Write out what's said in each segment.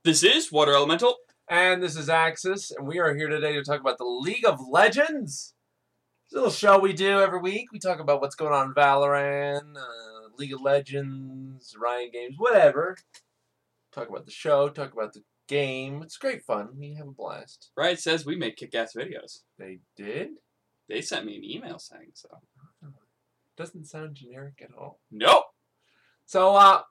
This is Water Elemental. And this is Axis, and we are here today to talk about the League of Legends. It's a little show we do every week. We talk about what's going on in Valorant, League of Legends, Riot Games, whatever. Talk about the show, talk about the game. It's great fun. We have a blast. Riot says we make kick-ass videos. They did? They sent me an email saying so. Doesn't sound generic at all. Nope. So,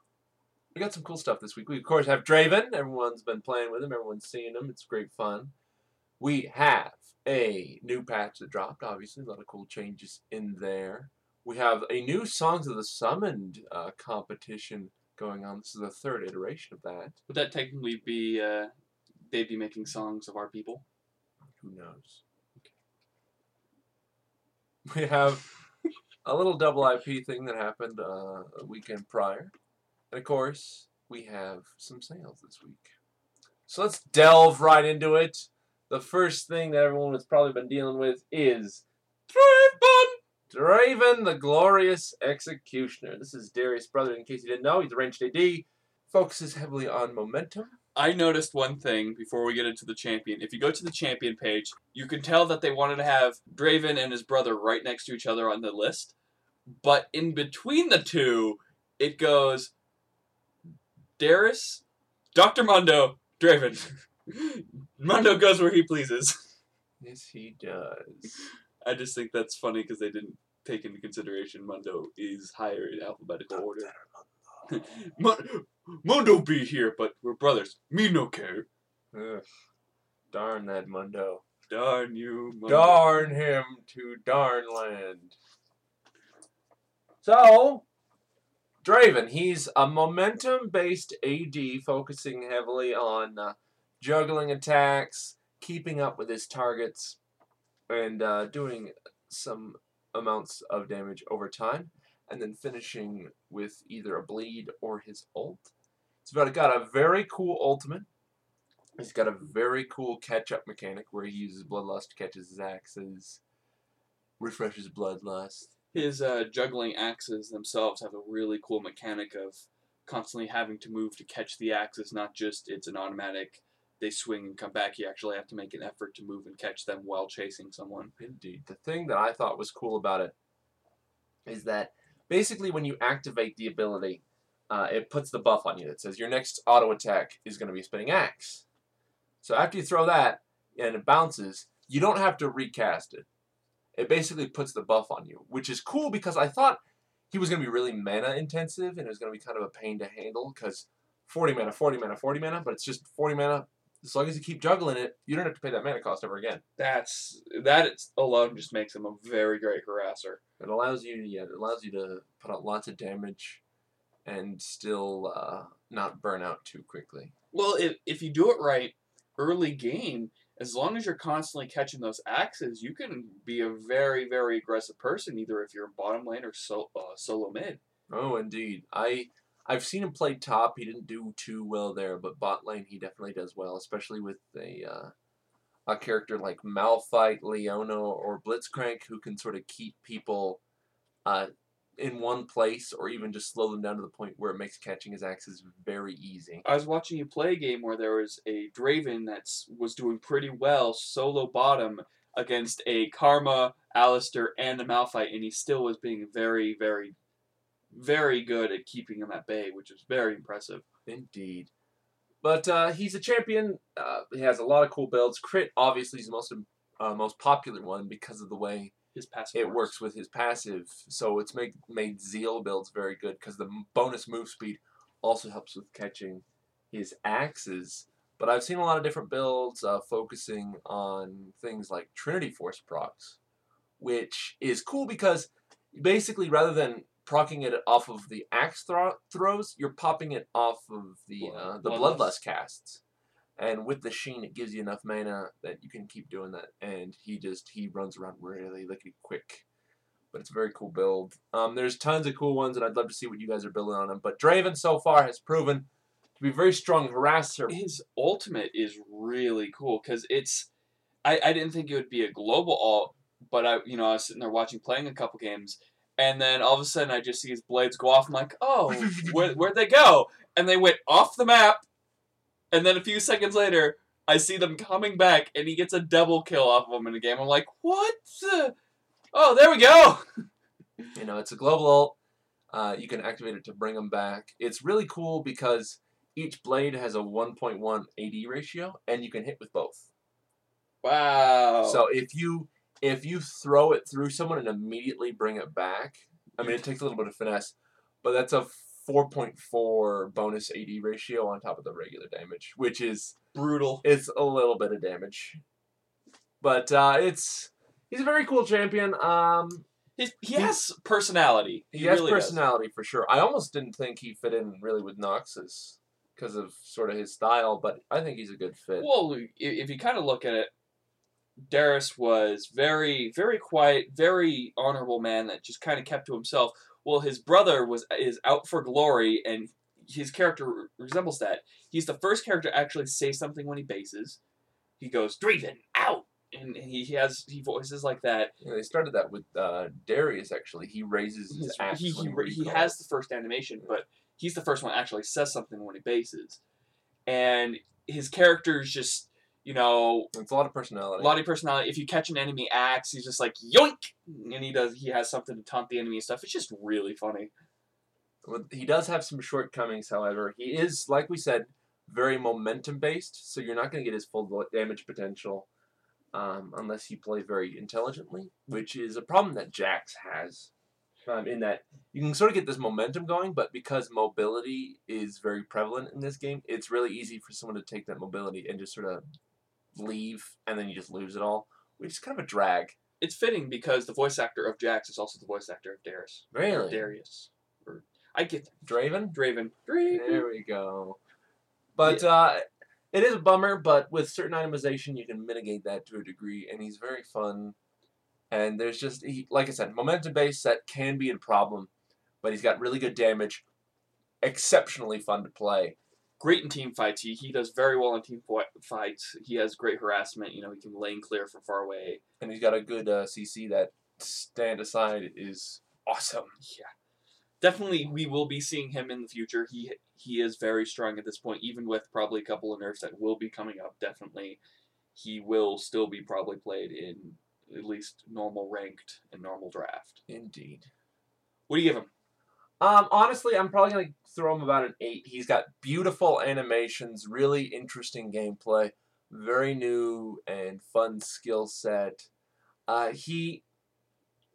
we got some cool stuff this week. We, of course, have Draven. Everyone's been playing with him. Everyone's seeing him. It's great fun. We have a new patch that dropped, obviously. A lot of cool changes in there. We have a new Songs of the Summoned competition going on. This is the third iteration of that. Would that technically be, they'd be making songs of our people? Who knows? Okay. We have a little double IP thing that happened a weekend prior. And of course, we have some sales this week. So let's delve right into it. The first thing that everyone has probably been dealing with is Draven, the Glorious Executioner. This is Darius' brother, in case you didn't know. He's a ranged AD. Focuses heavily on momentum. I noticed one thing before we get into the champion. If you go to the champion page, you can tell that they wanted to have Draven and his brother right next to each other on the list. But in between the two, it goes Darius, Dr. Mundo, Draven. Mundo goes where he pleases. Yes, he does. I just think that's funny because they didn't take into consideration Mundo is higher in alphabetical order. Mundo be here, but we're brothers. Me no care. Ugh. Darn that Mundo. Darn you, Mundo. Darn him to darn land. So, Draven, he's a momentum-based AD focusing heavily on juggling attacks, keeping up with his targets, and doing some amounts of damage over time, and then finishing with either a bleed or his ult. He's got a very cool ultimate. He's got a very cool catch-up mechanic where he uses Bloodlust, catches his axes, refreshes Bloodlust. His juggling axes themselves have a really cool mechanic of constantly having to move to catch the axes, not just it's an automatic, they swing and come back. You actually have to make an effort to move and catch them while chasing someone. Indeed. The thing that I thought was cool about it is that basically when you activate the ability, it puts the buff on you that says your next auto attack is going to be Spinning Axe. So after you throw that and it bounces, you don't have to recast it. It basically puts the buff on you, which is cool because I thought he was going to be really mana intensive and it was going to be kind of a pain to handle because 40 mana, 40 mana, 40 mana, but it's just 40 mana. As long as you keep juggling it, you don't have to pay that mana cost ever again. That alone just makes him a very great harasser. It allows you to put out lots of damage and still not burn out too quickly. Well, if you do it right early game, as long as you're constantly catching those axes, you can be a very, very aggressive person, either if you're bottom lane or solo mid. Oh, indeed. I've seen him play top. He didn't do too well there, but bot lane he definitely does well, especially with a character like Malphite, Leona, or Blitzcrank who can sort of keep people in one place or even just slow them down to the point where it makes catching his axes very easy. I was watching you play a game where there was a Draven that was doing pretty well solo bottom against a Karma, Alistair, and a Malphite, and he still was being very, very, very good at keeping him at bay, which is very impressive. Indeed. But he's a champion. He has a lot of cool builds. Crit, obviously, is the most popular one because of the way his passive works with his passive. So it's made Zeal builds very good because the bonus move speed also helps with catching his axes. But I've seen a lot of different builds focusing on things like Trinity Force procs, which is cool because basically rather than procking it off of the axe throws, you're popping it off of the Bloodlust casts. And with the Sheen, it gives you enough mana that you can keep doing that. And he runs around really lickety quick. But it's a very cool build. There's tons of cool ones, and I'd love to see what you guys are building on them. But Draven so far has proven to be a very strong harasser. His ultimate is really cool because I didn't think it would be a global ult, but I was sitting there playing a couple games, and then all of a sudden I just see his blades go off. I'm like, oh, where'd they go? And they went off the map And then a few seconds later, I see them coming back, and he gets a double kill off of them in the game. I'm like, what the? Oh, there we go! You know, it's a global ult. You can activate it to bring them back. It's really cool because each blade has a 1.1 AD ratio, and you can hit with both. Wow. So if you throw it through someone and immediately bring it back, I mean, it takes a little bit of finesse, but that's a 4.4 bonus AD ratio on top of the regular damage, which is brutal. It's a little bit of damage, but he's a very cool champion. He has personality. He has really personality for sure. I almost didn't think he fit in really with Noxus because of sort of his style, but I think he's a good fit. Well, if you kind of look at it, Darius was very, very quiet, very honorable man that just kind of kept to himself. Well, his brother is out for glory, and his character resembles that. He's the first character to actually say something when he bases. He goes, Draven, out! And he voices like that. Yeah, they started that with Darius, actually. He raises his axe he has the first animation, but he's the first one that actually says something when he bases. And his character's just, you know... It's a lot of personality. A lot of personality. If you catch an enemy axe, he's just like, yoink! And he has something to taunt the enemy and stuff. It's just really funny. He does have some shortcomings, however. He is, like we said, very momentum-based, so you're not going to get his full damage potential unless you play very intelligently, which is a problem that Jax has. In that you can sort of get this momentum going, but because mobility is very prevalent in this game, it's really easy for someone to take that mobility and just sort of leave, and then you just lose it all, which is kind of a drag. It's fitting because the voice actor of Jax is also the voice actor of Darius. Really? Or Darius. I get that. Draven? Draven. There we go. But it is a bummer, but with certain itemization, you can mitigate that to a degree, and he's very fun. And there's just, like I said, momentum-based set can be a problem, but he's got really good damage, exceptionally fun to play. Great in team fights. He does very well in team fights. He has great harassment. You know, he can lane clear from far away. And he's got a good CC that stand aside is awesome. Yeah. Definitely, we will be seeing him in the future. He is very strong at this point, even with probably a couple of nerfs that will be coming up. Definitely, he will still be probably played in at least normal ranked and normal draft. Indeed. What do you give him? Honestly, I'm probably going to throw him about an 8. He's got beautiful animations, really interesting gameplay, very new and fun skill set. He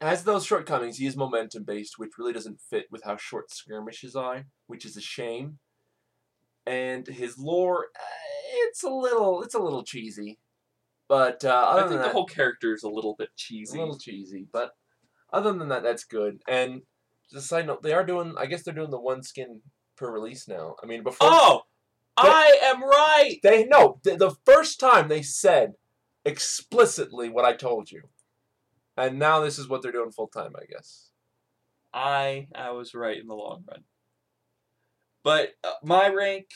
has those shortcomings. He is momentum-based, which really doesn't fit with how short skirmishes are, which is a shame. And his lore, it's a little cheesy. But I think the whole character is a little bit cheesy. A little cheesy, but other than that, that's good. And just a side note, I guess they're doing the one skin per release now. I mean, before... Oh! I am right! The first time they said explicitly what I told you. And now this is what they're doing full time, I guess. I was right in the long run. But my rank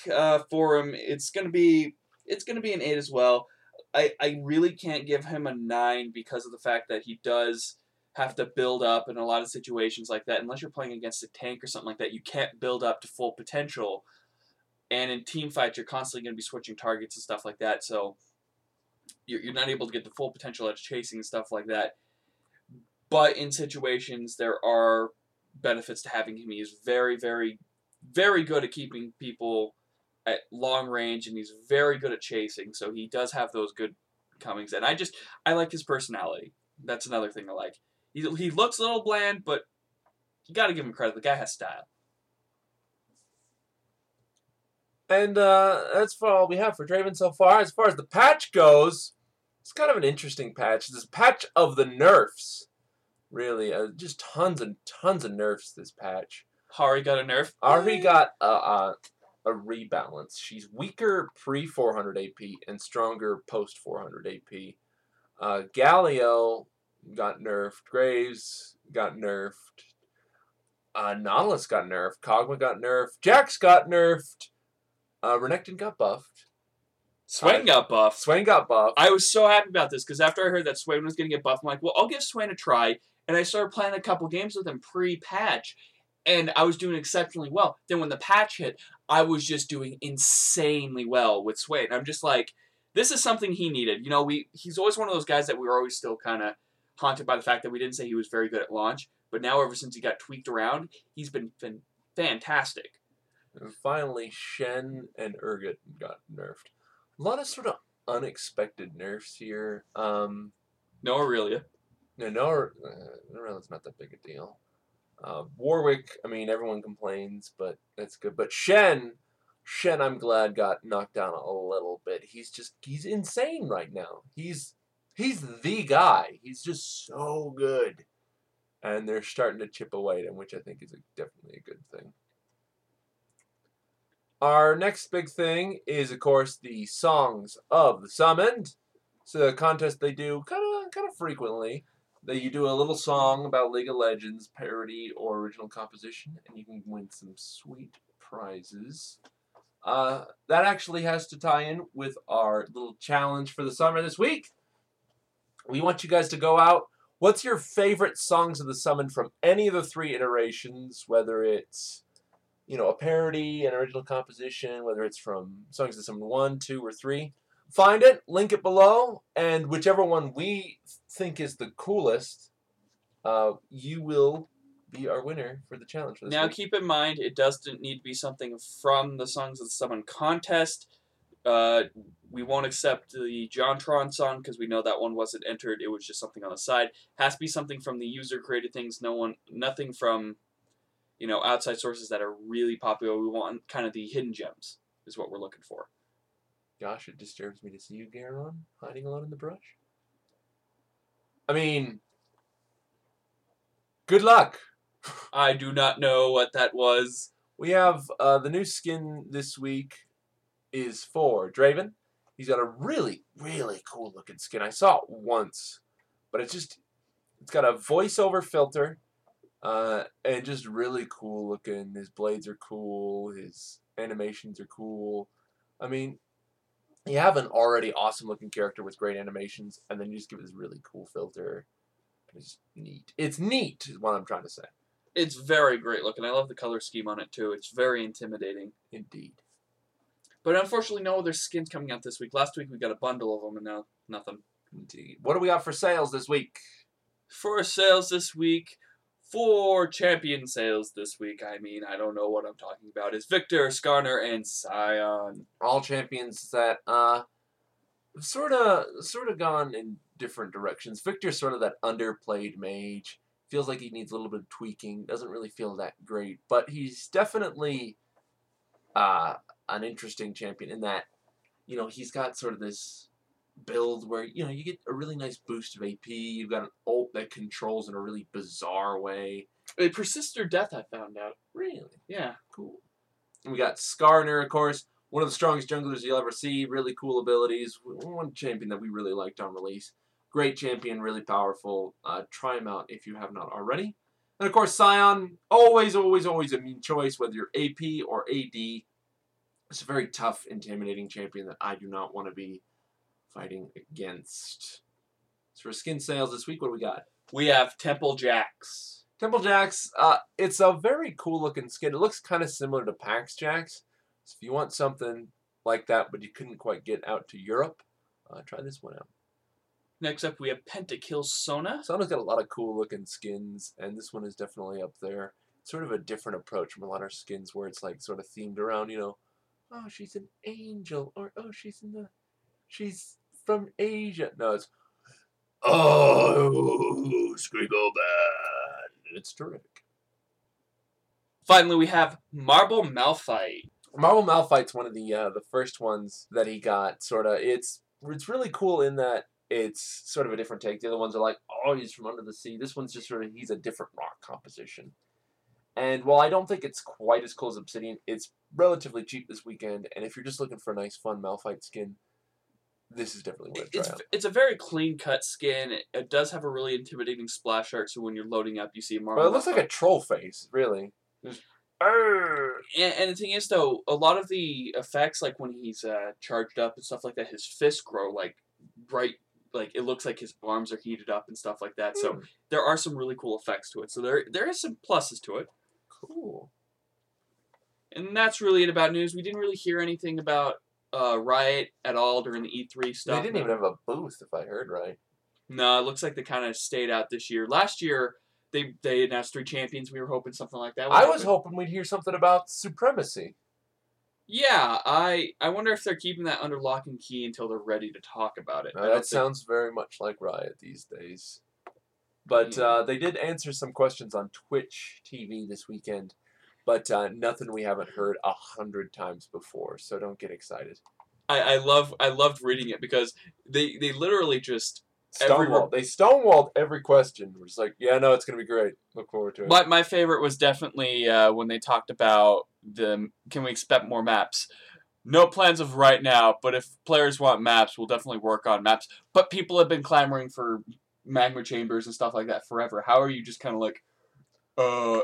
for him, it's gonna be an 8 as well. I really can't give him a 9 because of the fact that he does have to build up in a lot of situations like that. Unless you're playing against a tank or something like that, you can't build up to full potential. And in team fights, you're constantly going to be switching targets and stuff like that. So you're not able to get the full potential out of chasing and stuff like that. But in situations, there are benefits to having him. He is very, very, very good at keeping people at long range, and he's very good at chasing, so he does have those good comings. And I like his personality. That's another thing I like. He looks a little bland, but you got to give him credit. The guy has style. And that's for all we have for Draven so far. As far as the patch goes, it's kind of an interesting patch. This patch of the nerfs. Really, just tons and tons of nerfs this patch. Hari got a nerf. Hari got a rebalance. She's weaker pre-400 AP and stronger post-400 AP. Galio got nerfed. Graves got nerfed. Nautilus got nerfed. Kog'Maw got nerfed. Jax got nerfed. Renekton got buffed. Swain got buffed. Swain got buffed. I was so happy about this because after I heard that Swain was going to get buffed, I'm like, well, I'll give Swain a try. And I started playing a couple games with him pre-patch, and I was doing exceptionally well. Then when the patch hit, I was just doing insanely well with Sway. And I'm just like, this is something he needed. You know, he's always one of those guys that we were always still kind of haunted by the fact that we didn't say he was very good at launch. But now, ever since he got tweaked around, he's been fantastic. And finally, Shen and Urgot got nerfed. A lot of sort of unexpected nerfs here. No Aurelia. No, Aurealia's not that big a deal. Warwick, I mean, everyone complains, but that's good. But Shen, I'm glad got knocked down a little bit. He's insane right now. He's the guy. He's just so good. And they're starting to chip away at him, which I think is definitely a good thing. Our next big thing is, of course, the Songs of the Summoned. It's a contest they do kind of frequently. You do a little song about League of Legends, parody or original composition, and you can win some sweet prizes. That actually has to tie in with our little challenge for the summer this week. We want you guys to go out. What's your favorite Songs of the Summon from any of the 3 iterations, whether it's a parody, an original composition, whether it's from Songs of the Summon 1, 2, or 3. Find it, link it below, and whichever one we think is the coolest, you will be our winner for the challenge for this Now, week. keep in mind, it doesn't need to be something from the Songs of the Summon contest. We won't accept the Jontron song because we know that one wasn't entered. It was just something on the side. Has to be something from the user-created things. Nothing from, outside sources that are really popular. We want kind of the hidden gems is what we're looking for. Gosh, it disturbs me to see you, Garon, hiding alone in the brush. I mean, good luck. I do not know what that was. We have the new skin this week is for Draven. He's got a really, really cool looking skin. I saw it once, but it's got a voiceover filter, and just really cool looking. His blades are cool. His animations are cool. I mean, you have an already awesome looking character with great animations, and then you just give it this really cool filter. It's neat. It's neat is what I'm trying to say. It's very great looking. I love the color scheme on it too. It's very intimidating. Indeed. But unfortunately, no other skins coming out this week. Last week we got a bundle of them, and now nothing. Indeed. What do we got for sales this week? For sales this week, for champion sales this week, I don't know what I'm talking about. It's Victor, Skarner, and Scion. All champions that sort of gone in different directions. Victor's sort of that underplayed mage. Feels like he needs a little bit of tweaking. Doesn't really feel that great, but he's definitely an interesting champion in that, he's got sort of this build where, you get a really nice boost of AP. You've got an ult that controls in a really bizarre way. It persists or death, I found out. Really? Yeah. Cool. And we got Skarner, of course. One of the strongest junglers you'll ever see. Really cool abilities. One champion that we really liked on release. Great champion, really powerful. Try him out if you have not already. And of course, Scion, always, always, always a mean choice, whether you're AP or AD. It's a very tough, intimidating champion that I do not want to be fighting against. So for skin sales this week, what do we got? We have Temple Jax. Temple Jax, it's a very cool looking skin. It looks kind of similar to Pax Jax. So if you want something like that, but you couldn't quite get out to Europe, try this one out. Next up, we have Pentakill Sona. Sona's got a lot of cool looking skins, and this one is definitely up there. It's sort of a different approach from a lot of skins where it's like sort of themed around, oh, she's an angel, or oh, she's from Asia. No, it's Squiggle Bad. It's terrific. Finally, we have Marble Malphite. Marble Malphite's one of the first ones that he got. Sort of, it's really cool in that it's sort of a different take. The other ones are like, oh, he's from under the sea. This one's just sort of, he's a different rock composition. And while I don't think it's quite as cool as Obsidian, it's relatively cheap this weekend. And if you're just looking for a nice, fun Malphite skin, this is definitely worth trying out. It's a very clean-cut skin. It does have a really intimidating splash art, so when you're loading up, you see a Marble Well, it looks like a troll face, really. And the thing is, though, a lot of the effects, like when he's charged up and stuff like that, his fists grow, like, bright. Like, it looks like his arms are heated up and stuff like that. So there are some really cool effects to it. So there is some pluses to it. Cool. And that's really it about news. We didn't really hear anything about Riot at all during the E3 They stuff. didn't even have a booth, if I heard right. No, it looks like they kind of stayed out this year. Last year, they announced 3 champions. We were hoping something like that would I happen. was hoping we'd hear something about Supremacy. Yeah, I wonder if they're keeping that under lock and key until they're ready to talk about it. That sounds very much like Riot these days. But they did answer some questions on Twitch TV this weekend, but nothing we haven't heard 100 times before. So don't get excited. I loved reading it because they literally just Stonewalled. They stonewalled every question. We're just like, yeah, no, it's gonna be great. Look forward to it. My favorite was definitely when they talked about can we expect more maps. No plans of right now, but if players want maps, we'll definitely work on maps. But people have been clamoring for magma chambers and stuff like that forever. How are you just kind of like,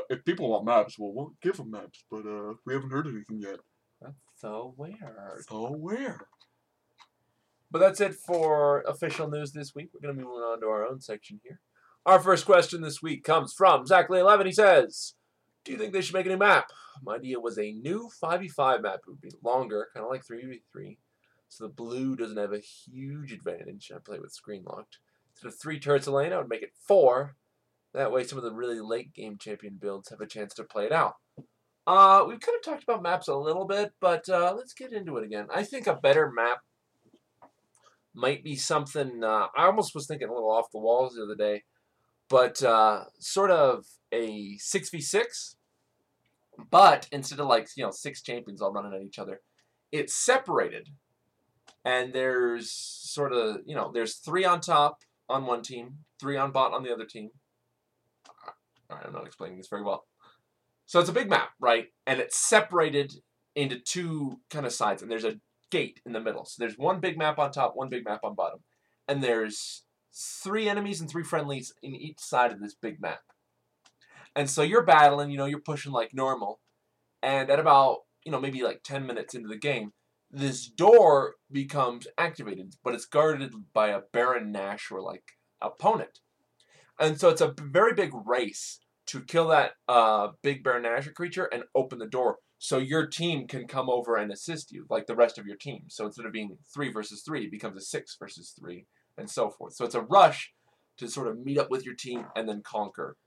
if people want maps, well, we'll give them maps, but we haven't heard anything yet. That's so weird. So weird. But that's it for official news this week. We're going to be moving on to our own section here. Our first question this week comes from Zachary11. He says, do you think they should make a new map? My idea was a new 5v5 map. It would be longer, kind of like 3v3. So the blue doesn't have a huge advantage. I play with screen locked. Instead of 3 turrets a lane, I would make it 4. That way some of the really late game champion builds have a chance to play it out. We could have talked about maps a little bit, but let's get into it again. I think a better map might be something, I almost was thinking a little off the walls the other day, but sort of a 6v6, but instead of 6 champions all running at each other, it's separated, and there's sort of, there's 3 on top on one team, 3 on bot on the other team. Alright, I'm not explaining this very well. So it's a big map, right? And it's separated into 2 kind of sides, and there's a gate in the middle. So there's 1 big map on top, 1 big map on bottom. And there's 3 enemies and 3 friendlies in each side of this big map. And so you're battling, you're pushing like normal. And at about, maybe like 10 minutes into the game, this door becomes activated, but it's guarded by a Baron Nash or like opponent. And so it's a very big race to kill that big Baron Nashor creature and open the door so your team can come over and assist you, like the rest of your team. So instead of being 3 versus 3, it becomes a 6 versus 3, and so forth. So it's a rush to sort of meet up with your team and then conquer.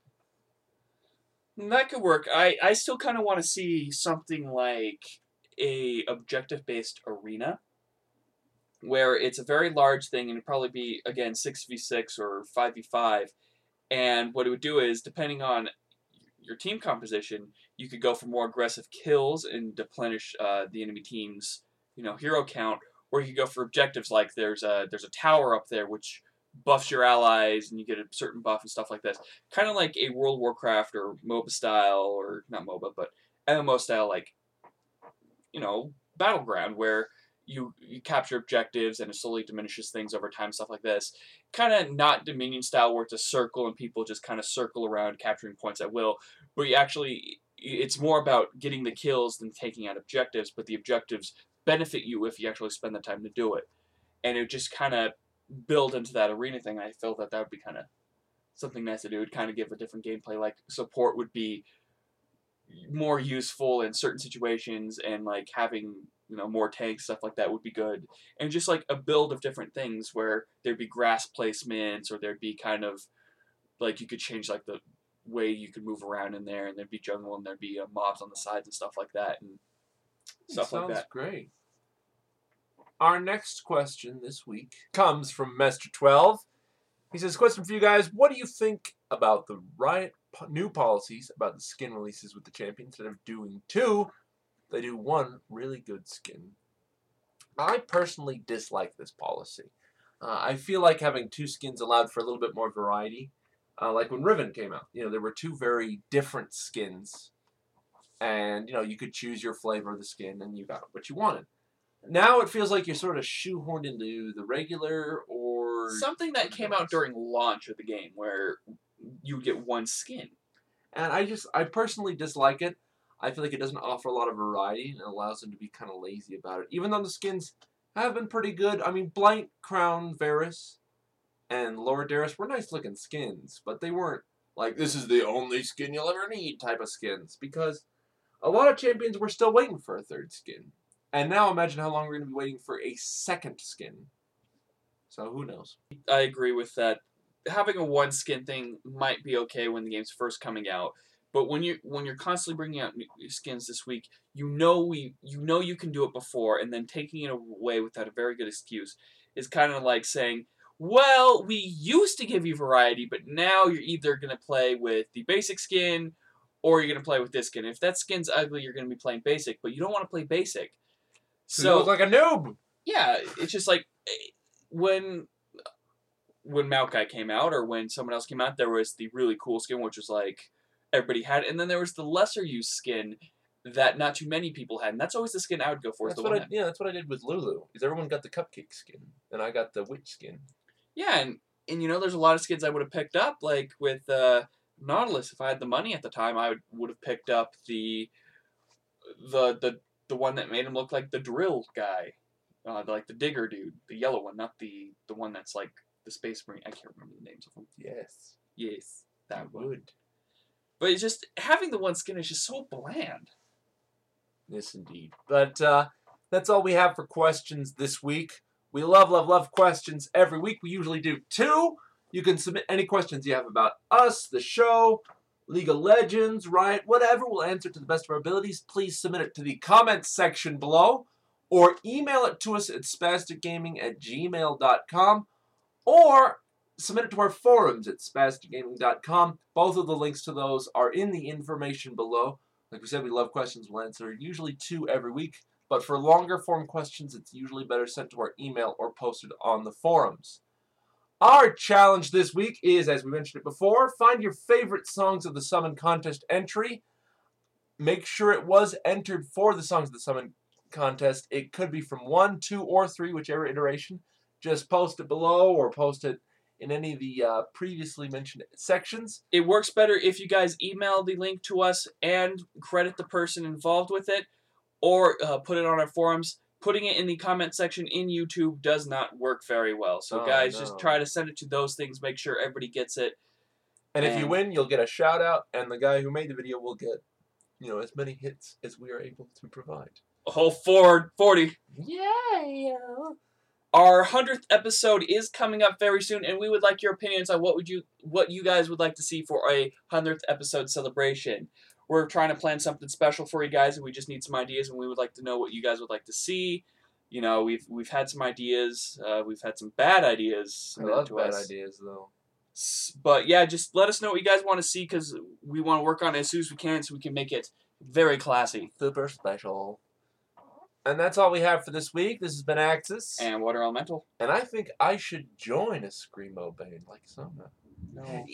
That could work. I still kind of want to see something like a objective-based arena, where it's a very large thing, and it'd probably be, again, 6v6 or 5v5. And what it would do is, depending on your team composition, you could go for more aggressive kills and deplenish the enemy team's hero count, or you could go for objectives like there's a tower up there which buffs your allies and you get a certain buff and stuff like this. Kind of like a World of Warcraft or MOBA style, or not MOBA, but MMO style, like Battleground, where you capture objectives and it slowly diminishes things over time, stuff like this. Kind of not Dominion style where it's a circle and people just kind of circle around capturing points at will, but it's more about getting the kills than taking out objectives, but the objectives benefit you if you actually spend the time to do it. And it just kind of build into that arena thing. I feel that would be kind of something nice to do. It would kind of give a different gameplay. Like support would be more useful in certain situations, and like having more tanks, stuff like that would be good. And just like a build of different things where there'd be grass placements, or there'd be kind of like you could change like the way you could move around in there, and there'd be jungle and there'd be mobs on the sides and stuff like that, and stuff like that. Sounds great. Our next question this week comes from Mester12. He says, question for you guys, what do you think about the Riot new policies about the skin releases with the champion? Instead of doing 2, they do 1 really good skin. I personally dislike this policy. I feel like having 2 skins allowed for a little bit more variety. Like when Riven came out, there were 2 very different skins. And, you could choose your flavor of the skin and you got what you wanted. Now it feels like you're sort of shoehorned into the regular or... Something that came out during launch of the game where you get 1 skin. And I personally dislike it. I feel like it doesn't offer a lot of variety and it allows them to be kind of lazy about it. Even though the skins have been pretty good. I mean, Blank Crown Varus and Lord Darius were nice looking skins, but they weren't like, this is the only skin you'll ever need type of skins. Because a lot of champions were still waiting for a third skin. And now imagine how long we're going to be waiting for a second skin. So who knows? I agree with that. Having a one skin thing might be okay when the game's first coming out, but when you're constantly bringing out new skins this week, you know you can do it before, and then taking it away without a very good excuse is kind of like saying, well, we used to give you variety, but now you're either gonna play with the basic skin or you're gonna play with this skin. If that skin's ugly, you're gonna be playing basic, but you don't want to play basic. So you look like a noob. Yeah, it's just like when Maokai came out, or when someone else came out, there was the really cool skin, which was like everybody had, and then there was the lesser used skin that not too many people had, and that's always the skin I would go for. That's what I did with Lulu. Because everyone got the cupcake skin, and I got the witch skin. Yeah, and you know, there's a lot of skins I would have picked up, like with Nautilus. If I had the money at the time, I would have picked up the one that made him look like the drill guy, like the digger dude, the yellow one, not the one that's like the Space Marine. I can't remember the names of them. Yes, that one. Would. But it's just having the one skin is just so bland. Yes, indeed. But that's all we have for questions this week. We love questions every week. We usually do 2. You can submit any questions you have about us, the show, League of Legends, Riot, whatever. We'll answer to the best of our abilities. Please submit it to the comments section below, or email it to us at spazticgaming@gmail.com, or submit it to our forums at spazticgaming.com. Both of the links to those are in the information below. Like we said, we love questions. We'll answer usually 2 every week. But for longer form questions, it's usually better sent to our email or posted on the forums. Our challenge this week is, as we mentioned it before, find your favorite Songs of the Summon contest entry. Make sure it was entered for the Songs of the Summon contest. It could be from 1, 2, or 3, whichever iteration. Just post it below or post it in any of the previously mentioned sections. It works better if you guys email the link to us and credit the person involved with it, or put it on our forums. Putting it in the comment section in YouTube does not work very well. So guys, just try to send it to those things. Make sure everybody gets it. And if you win, you'll get a shout out, and the guy who made the video will get, as many hits as we are able to provide. A whole 440. Yeah. Our 100th episode is coming up very soon, and we would like your opinions on what you guys would like to see for a 100th episode celebration. We're trying to plan something special for you guys, and we just need some ideas, and we would like to know what you guys would like to see. We've had some ideas. We've had some bad ideas. I love bad ideas, though. But yeah, just let us know what you guys want to see, because we want to work on it as soon as we can, so we can make it very classy. Super special. And that's all we have for this week. This has been Axis. And Water Elemental. And I think I should join a Screamo band like Sona. No.